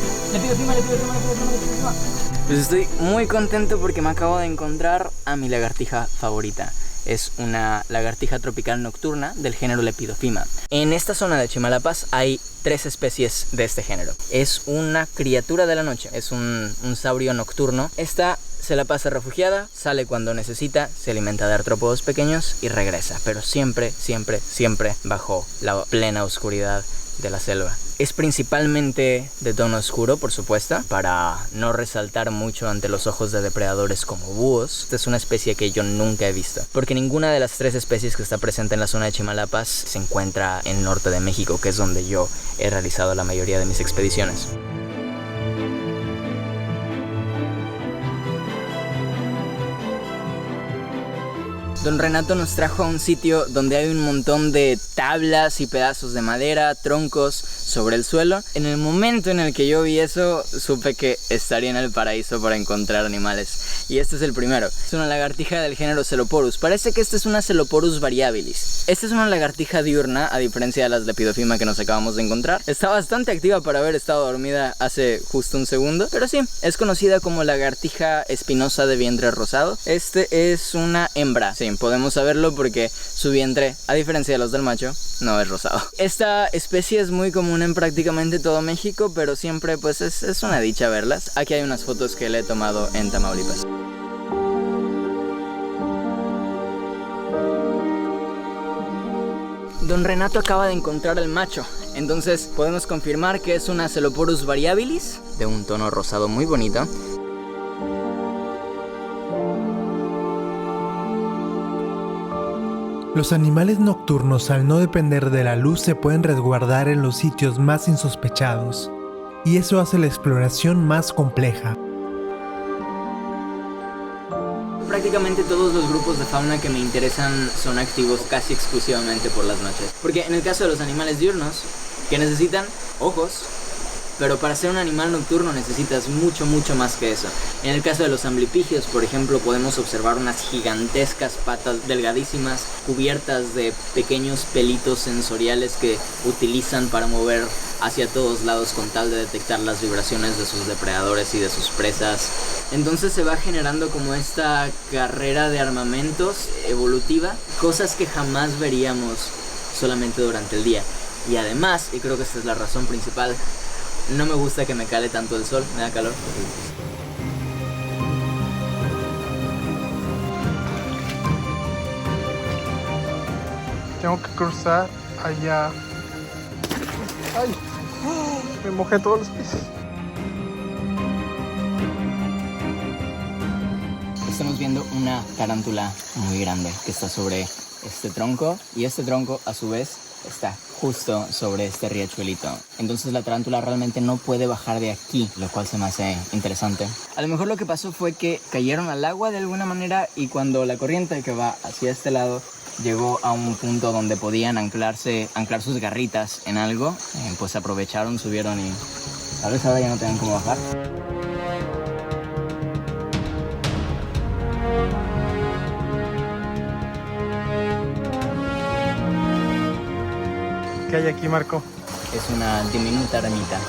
Pues estoy muy contento porque me acabo de encontrar a mi lagartija favorita. Es una lagartija tropical nocturna del género Lepidophyma. En esta zona de Chimalapas hay 3 especies de este género. Es una criatura de la noche, es un saurio nocturno. Esta se la pasa refugiada, sale cuando necesita, se alimenta de artrópodos pequeños y regresa, pero siempre bajo la plena oscuridad de la selva. Es principalmente de tono oscuro, por supuesto, para no resaltar mucho ante los ojos de depredadores como búhos. Esta es una especie que yo nunca he visto, porque ninguna de las 3 especies que está presente en la zona de Chimalapas se encuentra en el norte de México, que es donde yo he realizado la mayoría de mis expediciones. Don Renato nos trajo a un sitio donde hay un montón de tablas y pedazos de madera, troncos sobre el suelo. En el momento en el que yo vi eso, supe que estaría en el paraíso para encontrar animales. Y este es el primero. Es una lagartija del género Celoporus. Parece que esta es una Celoporus variabilis. Esta es una lagartija diurna, a diferencia de las Lepidophyma que nos acabamos de encontrar. Está bastante activa para haber estado dormida hace justo un segundo. Pero sí, es conocida como lagartija espinosa de vientre rosado. Este es una hembra. Sí, podemos saberlo porque su vientre, a diferencia de los del macho, no es rosado. Esta especie es muy común en prácticamente todo México, pero siempre pues es una dicha verlas. Aquí hay unas fotos que le he tomado en Tamaulipas. Don Renato acaba de encontrar el macho, entonces podemos confirmar que es una Celoporus variabilis, de un tono rosado muy bonito. Los animales nocturnos, al no depender de la luz, se pueden resguardar en los sitios más insospechados, y eso hace la exploración más compleja. Prácticamente todos los grupos de fauna que me interesan son activos casi exclusivamente por las noches. Porque en el caso de los animales diurnos, que necesitan ojos, pero para ser un animal nocturno necesitas mucho más que eso. En el caso de los amblipigios, por ejemplo, podemos observar unas gigantescas patas delgadísimas cubiertas de pequeños pelitos sensoriales que utilizan para mover hacia todos lados con tal de detectar las vibraciones de sus depredadores y de sus presas. Entonces se va generando como esta carrera de armamentos evolutiva, cosas que jamás veríamos solamente durante el día. Y además, y creo que esta es la razón principal, no me gusta que me cale tanto el sol, me da calor. Tengo que cruzar allá. ¡Ay! Me mojé todos los pies. Estamos viendo una tarántula muy grande que está sobre este tronco, y este tronco a su vez está justo sobre este riachuelito. Entonces la tarántula realmente no puede bajar de aquí, lo cual se me hace interesante. A lo mejor lo que pasó fue que cayeron al agua de alguna manera, y cuando la corriente que va hacia este lado llegó a un punto donde podían anclar sus garritas en algo, pues aprovecharon, subieron y tal vez ahora ya no tengan cómo bajar. ¿Qué hay aquí, Marco? Es una diminuta arañita.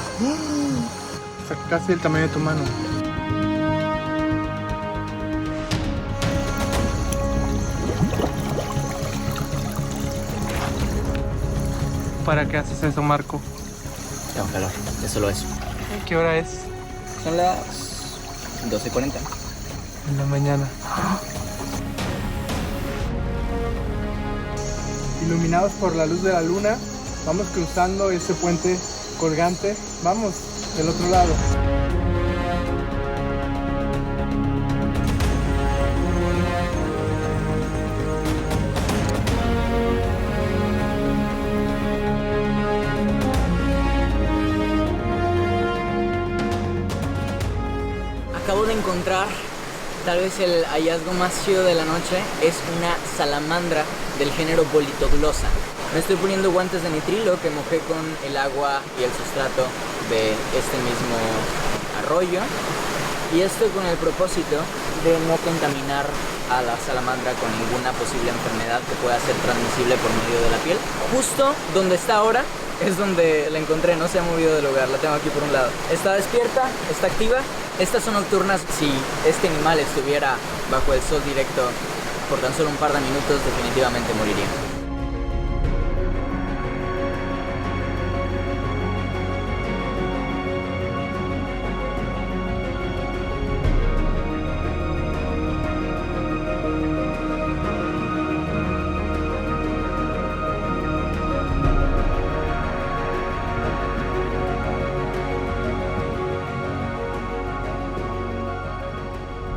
Está casi el tamaño de tu mano. ¿Para qué haces eso, Marco? Tengo calor, es solo eso. ¿Qué hora es? Son las 12:40. En la mañana. Iluminados por la luz de la luna, vamos cruzando ese puente colgante. Vamos, del otro lado. Acabo de encontrar tal vez el hallazgo más chido de la noche. Es una salamandra del género Bolitoglossa. Me estoy poniendo guantes de nitrilo que mojé con el agua y el sustrato de este mismo arroyo. Y esto con el propósito de no contaminar a la salamandra con ninguna posible enfermedad que pueda ser transmisible por medio de la piel. Justo donde está ahora es donde la encontré, no se ha movido del lugar, la tengo aquí por un lado. Está despierta, está activa. Estas son nocturnas. Si este animal estuviera bajo el sol directo por tan solo un par de minutos, definitivamente moriría.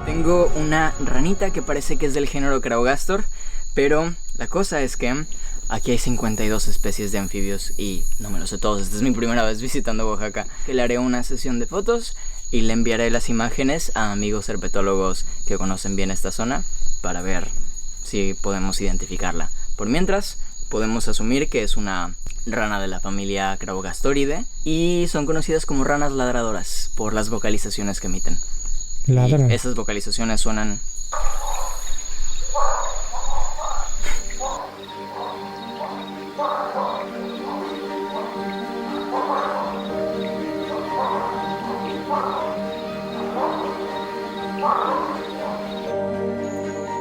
Tengo una ranita que parece que es del género Craugastor, pero la cosa es que aquí hay 52 especies de anfibios y no me lo sé todos. Esta es mi primera vez visitando Oaxaca. Le haré una sesión de fotos y le enviaré las imágenes a amigos herpetólogos que conocen bien esta zona para ver si podemos identificarla. Por mientras, podemos asumir que es una rana de la familia Craugastoridae y son conocidas como ranas ladradoras por las vocalizaciones que emiten. Ladran. Y esas vocalizaciones suenan...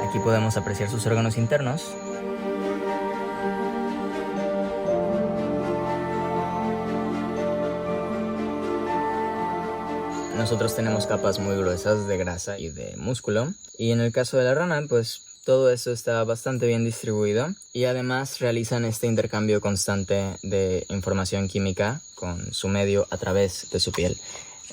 Aquí podemos apreciar sus órganos internos. Nosotros tenemos capas muy gruesas de grasa y de músculo. Y en el caso de la rana, pues todo eso está bastante bien distribuido. Y además realizan este intercambio constante de información química con su medio a través de su piel.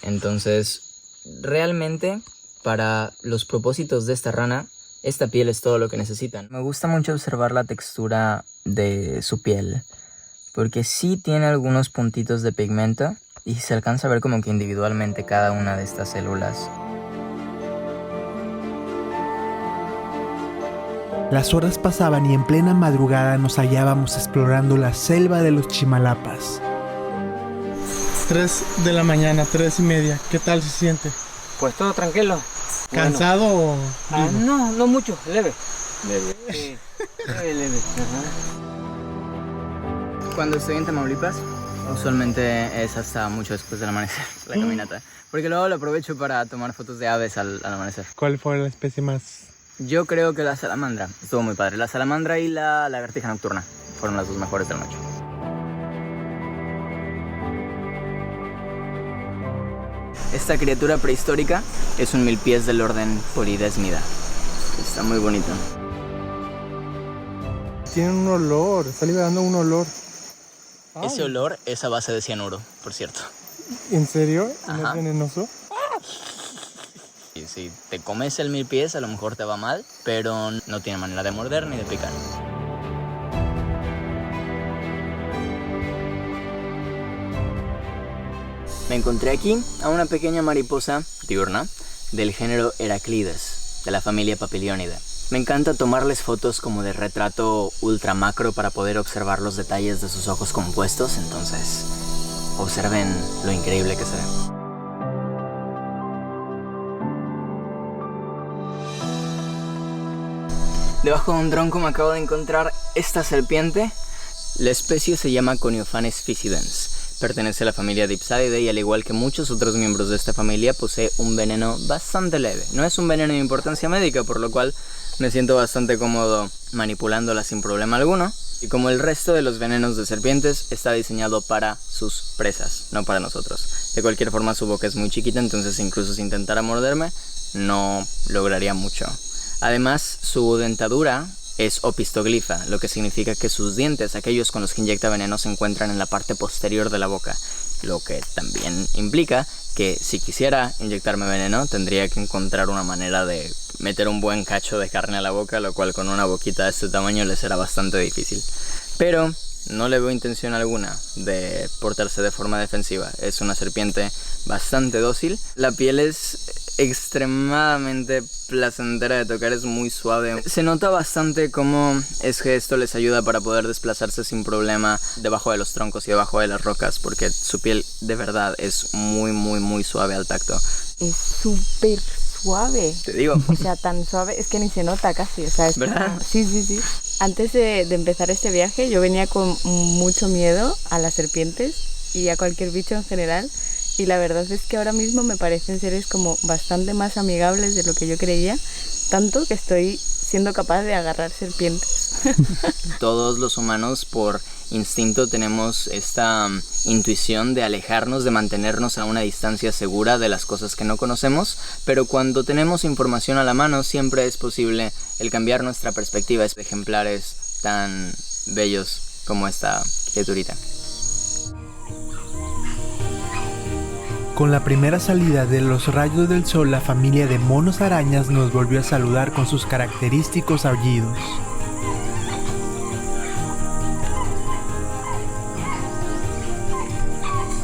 Entonces, realmente, para los propósitos de esta rana, esta piel es todo lo que necesitan. Me gusta mucho observar la textura de su piel, porque sí tiene algunos puntitos de pigmento y se alcanza a ver como que individualmente cada una de estas células. Las horas pasaban y en plena madrugada nos hallábamos explorando la selva de los Chimalapas. 3 de la mañana, 3:30. ¿Qué tal se siente? Pues todo tranquilo. ¿Cansado o...? No mucho, leve. Sí, leve. Cuando estoy en Tamaulipas, usualmente es hasta mucho después del amanecer, la caminata. Porque luego lo aprovecho para tomar fotos de aves al amanecer. ¿Cuál fue la especie más...? Yo creo que la salamandra. Estuvo muy padre. La salamandra y la lagartija nocturna fueron las dos mejores de la noche. Esta criatura prehistórica es un milpiés del orden Polydesmida. Está muy bonito. Tiene un olor, está liberando un olor. Ese olor es a base de cianuro, por cierto. ¿En serio? ¿No Ajá. es venenoso? Y si te comes el milpiés, a lo mejor te va mal, pero no tiene manera de morder ni de picar. Me encontré aquí a una pequeña mariposa diurna del género Heraclides, de la familia Papilionidae. Me encanta tomarles fotos como de retrato ultra macro para poder observar los detalles de sus ojos compuestos, entonces observen lo increíble que se ve. Debajo de un tronco me acabo de encontrar esta serpiente. La especie se llama Coniophanes fissidens. Pertenece a la familia Dipsadidae y al igual que muchos otros miembros de esta familia posee un veneno bastante leve. No es un veneno de importancia médica, por lo cual Me siento bastante cómodo manipulándola sin problema alguno. Y como el resto de los venenos de serpientes, está diseñado para sus presas, no para nosotros. De cualquier forma, su boca es muy chiquita, entonces incluso si intentara morderme, no lograría mucho. Además, su dentadura es opistoglifa, lo que significa que sus dientes, aquellos con los que inyecta veneno, se encuentran en la parte posterior de la boca, lo que también implica que si quisiera inyectarme veneno tendría que encontrar una manera de meter un buen cacho de carne a la boca, lo cual con una boquita de este tamaño le será bastante difícil. Pero no le veo intención alguna de portarse de forma defensiva. Es una serpiente bastante dócil. La piel es extremadamente placentera de tocar, es muy suave. Se nota bastante cómo es que esto les ayuda para poder desplazarse sin problema debajo de los troncos y debajo de las rocas, porque su piel de verdad es muy suave al tacto. Es súper suave. Te digo. O sea, tan suave, es que ni se nota casi. O sea, es ¿verdad? Como... Sí. Antes de empezar este viaje yo venía con mucho miedo a las serpientes y a cualquier bicho en general. Y la verdad es que ahora mismo me parecen seres como bastante más amigables de lo que yo creía, tanto que estoy siendo capaz de agarrar serpientes. Todos los humanos por instinto tenemos esta intuición de alejarnos, de mantenernos a una distancia segura de las cosas que no conocemos, pero cuando tenemos información a la mano siempre es posible el cambiar nuestra perspectiva de ejemplares tan bellos como esta criaturita. Con la primera salida de los rayos del sol, la familia de monos arañas nos volvió a saludar con sus característicos aullidos.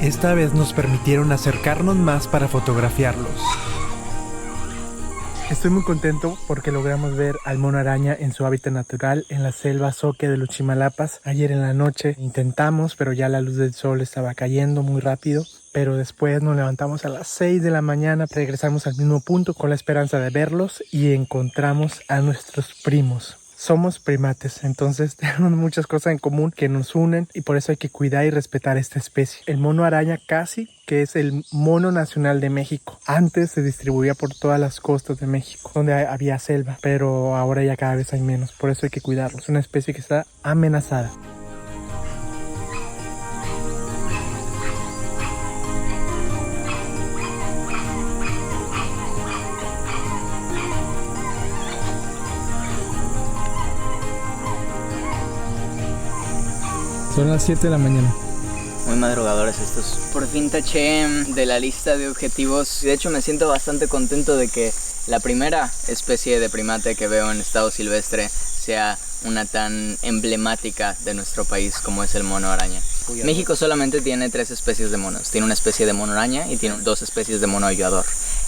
Esta vez nos permitieron acercarnos más para fotografiarlos. Estoy muy contento porque logramos ver al mono araña en su hábitat natural en la selva Zoque de los Chimalapas. Ayer en la noche intentamos, pero ya la luz del sol estaba cayendo muy rápido. Pero después nos levantamos a las 6 de la mañana, regresamos al mismo punto con la esperanza de verlos y encontramos a nuestros primos. Somos primates, entonces tenemos muchas cosas en común que nos unen y por eso hay que cuidar y respetar esta especie. El mono araña casi que es el mono nacional de México. Antes se distribuía por todas las costas de México, donde había selva, pero ahora ya cada vez hay menos, por eso hay que cuidarlo. Es una especie que está amenazada. Son las 7 de la mañana. Muy madrugadores estos. Por fin taché de la lista de objetivos. De hecho me siento bastante contento de que la primera especie de primate que veo en estado silvestre sea una tan emblemática de nuestro país como es el mono araña. México solamente tiene 3 especies de monos. Tiene una especie de mono araña y tiene 2 especies de mono aullador.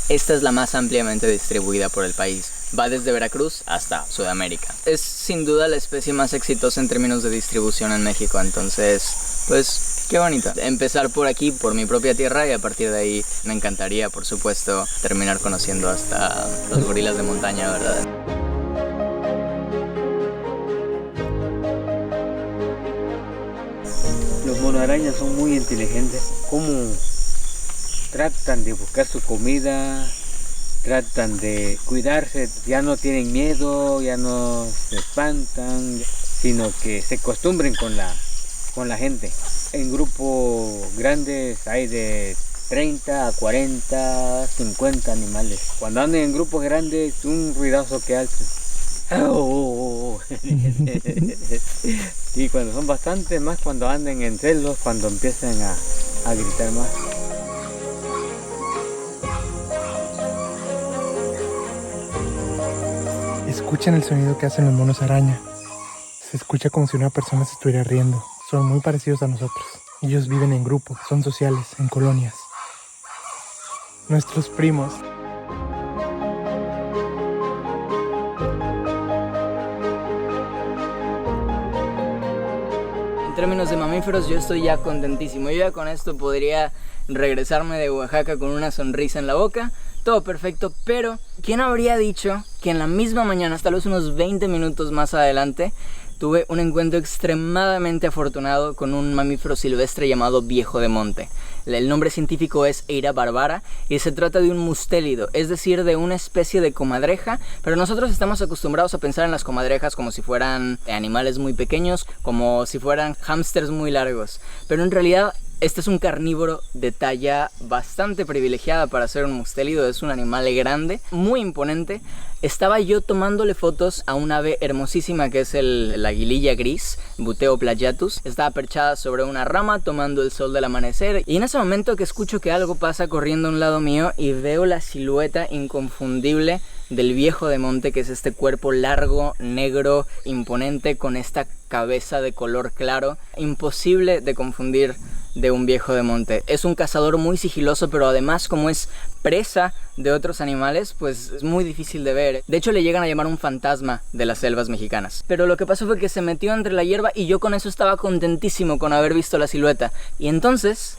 Esta es la más ampliamente distribuida por el país. Va desde Veracruz hasta Sudamérica. Es sin duda la especie más exitosa en términos de distribución en México, entonces, pues, qué bonito. Empezar por aquí, por mi propia tierra, y a partir de ahí me encantaría, por supuesto, terminar conociendo hasta los gorilas de montaña, ¿verdad? Los monoarañas son muy inteligentes. ¿Cómo tratan de buscar su comida? Tratan de cuidarse, ya no tienen miedo, ya no se espantan, sino que se acostumbren con la gente. En grupos grandes hay de 30 a 40, 50 animales. Cuando andan en grupos grandes, un ruidazo que hace. Y cuando son bastantes, más cuando anden en celos, cuando empiezan a gritar más. Escuchen el sonido que hacen los monos araña. Se escucha como si una persona se estuviera riendo. Son muy parecidos a nosotros. Ellos viven en grupos, son sociales, en colonias. Nuestros primos. En términos de mamíferos yo estoy ya contentísimo. Yo ya con esto podría regresarme de Oaxaca con una sonrisa en la boca, todo perfecto, pero ¿quién habría dicho que en la misma mañana, tal vez unos 20 minutos más adelante, tuve un encuentro extremadamente afortunado con un mamífero silvestre llamado viejo de monte? El nombre científico es Eira barbara y se trata de un mustélido, es decir, de una especie de comadreja, pero nosotros estamos acostumbrados a pensar en las comadrejas como si fueran animales muy pequeños, como si fueran hámsters muy largos, pero en realidad este es un carnívoro de talla bastante privilegiada para ser un mustélido. Es un animal grande, muy imponente. Estaba yo tomándole fotos a un ave hermosísima que es la aguililla gris, Buteo plagiatus. Estaba perchada sobre una rama tomando el sol del amanecer y en ese momento que escucho que algo pasa corriendo a un lado mío y veo la silueta inconfundible del viejo de monte, que es este cuerpo largo, negro, imponente, con esta cabeza de color claro, imposible de confundir de un viejo de monte. Es un cazador muy sigiloso, pero además, como es presa de otros animales, pues es muy difícil de ver. De hecho, le llegan a llamar un fantasma de las selvas mexicanas. Pero lo que pasó fue que se metió entre la hierba y yo con eso estaba contentísimo con haber visto la silueta. Y entonces,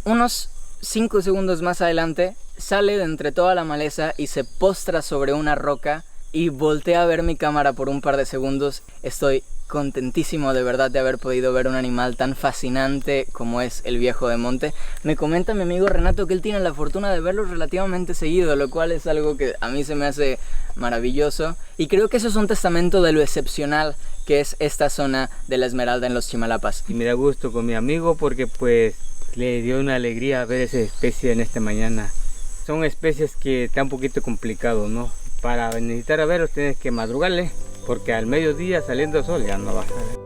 unos 5 segundos más adelante, sale de entre toda la maleza y se postra sobre una roca y voltea a ver mi cámara por un par de segundos. Estoy contentísimo de verdad de haber podido ver un animal tan fascinante como es el viejo de monte. Me comenta mi amigo Renato que él tiene la fortuna de verlo relativamente seguido, lo cual es algo que a mí se me hace maravilloso, y creo que eso es un testamento de lo excepcional que es esta zona de la Esmeralda en los Chimalapas. Y me da gusto con mi amigo porque pues le dio una alegría ver esa especie en esta mañana. Son especies que está un poquito complicado, ¿no? Para necesitar a verlos tienes que madrugarle, porque al mediodía saliendo el sol ya no vas a ver.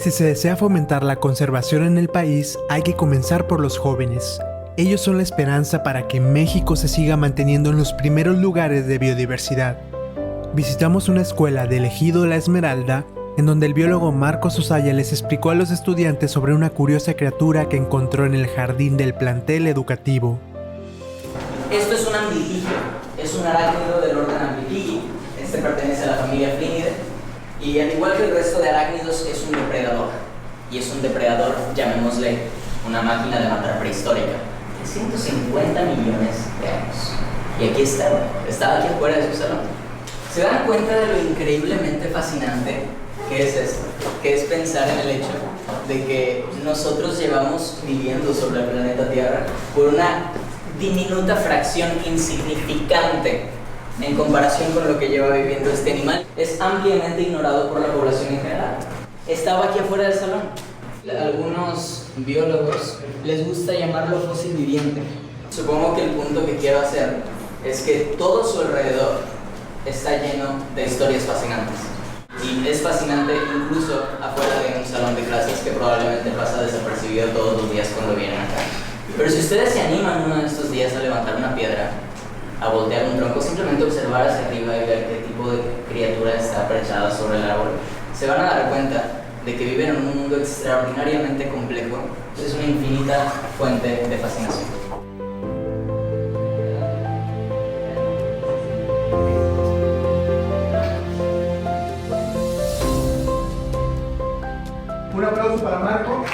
Si se desea fomentar la conservación en el país, hay que comenzar por los jóvenes. Ellos son la esperanza para que México se siga manteniendo en los primeros lugares de biodiversidad. Visitamos una escuela del Ejido La Esmeralda, en donde el biólogo Marcos Osaya les explicó a los estudiantes sobre una curiosa criatura que encontró en el jardín del plantel educativo. Esto es un amblipigio, es un arácnido del orden Amblipigi. Este pertenece a la familia Flinidae y al igual que el resto de arácnidos es un depredador. Y es un depredador, llamémosle una máquina de matar prehistórica, de 150 millones de años. Y aquí estaba aquí afuera de su salón. ¿Se dan cuenta de lo increíblemente fascinante que es esto? Que es pensar en el hecho de que nosotros llevamos viviendo sobre el planeta Tierra por una diminuta fracción insignificante en comparación con lo que lleva viviendo este animal. Es ampliamente ignorado por la población en general. Estaba aquí afuera del salón. Algunos biólogos les gusta llamarlo fósil viviente. Supongo que el punto que quiero hacer es que todo su alrededor está lleno de historias fascinantes. Y es fascinante incluso afuera de un salón de clases que probablemente pasa desapercibido todos los días cuando vienen acá. Pero si ustedes se animan uno de estos días a levantar una piedra, a voltear un tronco, simplemente observar hacia arriba y ver qué tipo de criatura está perchada sobre el árbol, se van a dar cuenta de que viven en un mundo extraordinariamente complejo. Es una infinita fuente de fascinación. Un aplauso para Marco.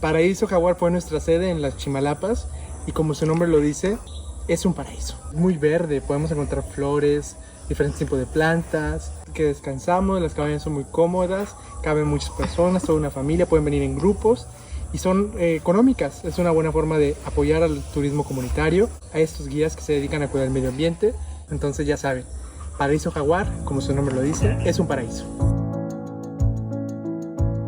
Paraíso Jaguar fue nuestra sede en las Chimalapas y como su nombre lo dice, es un paraíso. Muy verde, podemos encontrar flores, diferentes tipos de plantas, que descansamos, las cabañas son muy cómodas, caben muchas personas, toda una familia, pueden venir en grupos y son económicas. Es una buena forma de apoyar al turismo comunitario, a estos guías que se dedican a cuidar el medio ambiente. Entonces ya saben, Paraíso Jaguar, como su nombre lo dice, es un paraíso.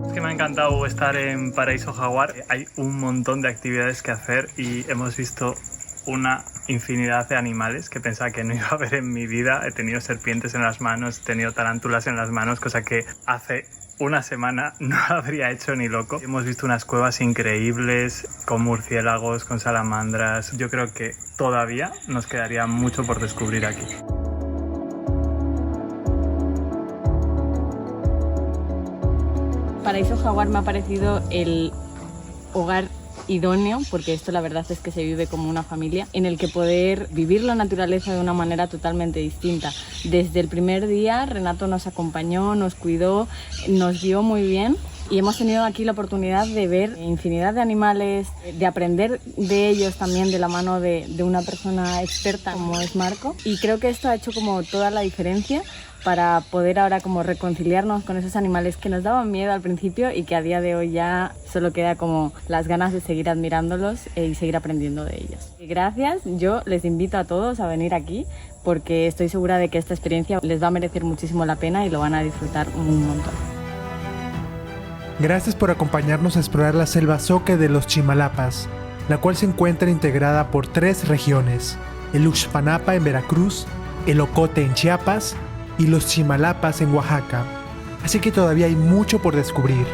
Es que me ha encantado estar en Paraíso Jaguar. Hay un montón de actividades que hacer y hemos visto una infinidad de animales que pensaba que no iba a ver en mi vida. He tenido serpientes en las manos, he tenido tarántulas en las manos, cosa que hace una semana no habría hecho ni loco. Hemos visto unas cuevas increíbles con murciélagos, con salamandras. Yo creo que todavía nos quedaría mucho por descubrir aquí. Paraíso Jaguar me ha parecido el hogar idóneo, porque esto la verdad es que se vive como una familia, en el que poder vivir la naturaleza de una manera totalmente distinta. Desde el primer día Renato nos acompañó, nos cuidó, nos guió muy bien. Y hemos tenido aquí la oportunidad de ver infinidad de animales, de aprender de ellos también de la mano de una persona experta como es Marco. Y creo que esto ha hecho como toda la diferencia para poder ahora como reconciliarnos con esos animales que nos daban miedo al principio y que a día de hoy ya solo queda como las ganas de seguir admirándolos y seguir aprendiendo de ellos. Gracias, yo les invito a todos a venir aquí porque estoy segura de que esta experiencia les va a merecer muchísimo la pena y lo van a disfrutar un montón. Gracias por acompañarnos a explorar la selva zoque de los Chimalapas, la cual se encuentra integrada por 3 regiones, el Uxpanapa en Veracruz, el Ocote en Chiapas y los Chimalapas en Oaxaca. Así que todavía hay mucho por descubrir.